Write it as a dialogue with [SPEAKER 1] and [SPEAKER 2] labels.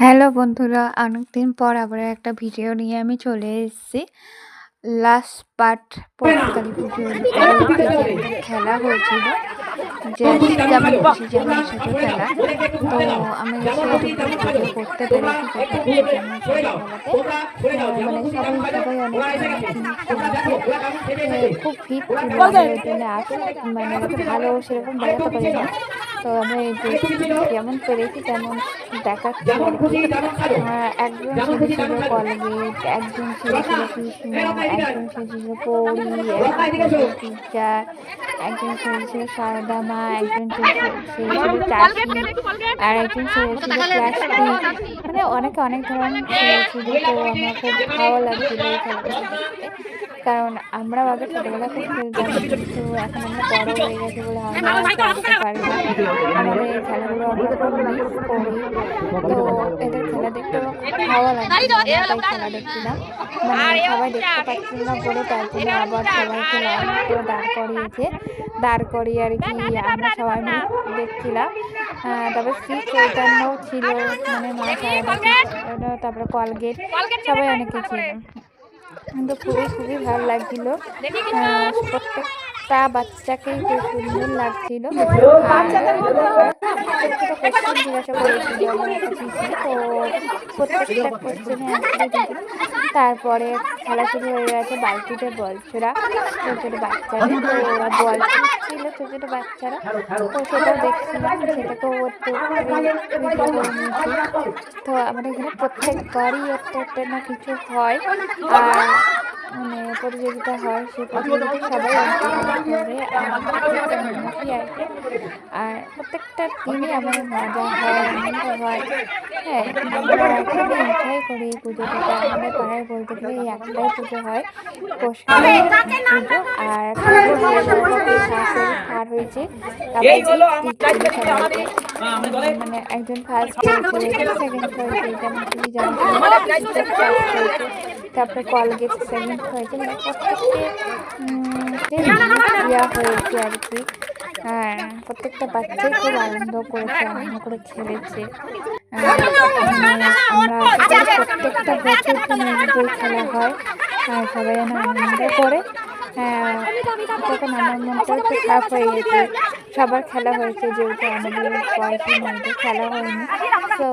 [SPEAKER 1] Hello বন্ধুরা, অনেকদিন পর আবার একটা ভিডিও নিয়ে আমি চলে এসেছি। লাস্ট পার্ট পর্তুগালি পুজো উপলক্ষে যে একটা খেলা হয়েছিল, যে যেমন খুশি যেমন সেটা খেলা। তো আমি সেইটুকু ভিডিও করতে পেরেছি, যতটুকু যেমন সেই খেলাতে মানে সবাই অনেক অনেক জিনিস কিনেছে। খুব ভিড় ছিল, আমি ওই জন্য মানে ভালো সেরকম দেখাতে পারিনি। তো আমরা যেমন পেরেছি তেমন দেখাচ্ছি আর কি। একজন সেজেছিল কলগেট, একজন সেজেছিল কৃষ্ণ, একজন সেজেছিল পৌরি, একজন সেজেছিল টিচার, একজন সেজেছিল সারদা মা, একজন সেজেছিল চাষি, আর একজন সেজেছিল প্লাস্টিক। মানে অনেকে অনেক ধরনের সেজেছিল। তো আমার খুব ভালো লাগছিল এই খেলাগুলো দেখতে, কারণ আমরাও আগে ছোটবেলা খুব খেলতাম, কিন্তু এখন আমরা বড় হয়ে গেছি বলে আমরা আর খেলতে পারি না। আমাদের এই খেলাগুলো আমরা খুব মিস করি। তো এদের খেলা দেখতে আমার খুব ভালো লাগছিল, তাই খেলা দেখছিলাম। মানে সবাই দেখতে পাচ্ছিল না বলে তার জন্য আবার সবাইকে লাইন করে দাঁড় করিয়ে আর কি আমরা সবাই মিলে দেখছিলাম। তারপরে শ্রী চৈতন্যও ছিল, মানে মা সারদা, তারপরে কলগেট, সবাই অনেকে ছিল। কিন্তু খুবই ভালো লাগছিল। প্রত্যেকটা বাচ্চাকেই খুব সুন্দর লাগছিল। কোশ্চেন জিজ্ঞাসা করেছিল আমার একটা পিসি, তো প্রত্যেকটা কোশ্চেনে অ্যান্সার দিয়েছিল। তারপরে খেলা শুরু হয়ে গেছে বালতিতে বল ছোড়া, ছোটো বাচ্চারা। তো ওরা বল ছিল ছোটো বাচ্চারা, তো সেটাও দেখছিলাম, সেটাকেও একটু ভিডিও করে নিয়েছি। তো আমাদের এখানে প্রত্যেকবারই একটা না কিছু হয়, আর মানে প্রতিযোগিতা হয়। সেই প্রতিযোগিতায় সবাই অংশগ্রহণ করে আর কি। আর প্রত্যেকটা দিনই আমাদের মজা হয়, আনন্দ হয়। হ্যাঁ, আমরা খুবই এনজয় করি এই পুজোটাতে। আমাদের পাড়ায় বলতে গেলে এই একটাই পুজো হয়, পৌষ পুজো। আর পার হয়েছে, মানে একজন ফার্স্ট হয়েছে, সেকেন্ড হয়েছে, যেমন তুমি জানো, তারপরে কলগেট সেকেন্ড হয়েছে। মানে প্রত্যেককে দেওয়া হয়েছে আর কি। আর প্রত্যেকটা বাচ্চাই খুব আনন্দ করেছে, আনন্দ করে খেলেছে। আমরা প্রত্যেকটা বছর বই খেলা হয়, আর সবাই যেন আনন্দ করে। তখন আমার মনটা একটু খারাপ হয়ে গেছে, সবার খেলা হয়েছে যেহেতু আমাদের বয়সী মেয়েদের খেলা হয়নি। তো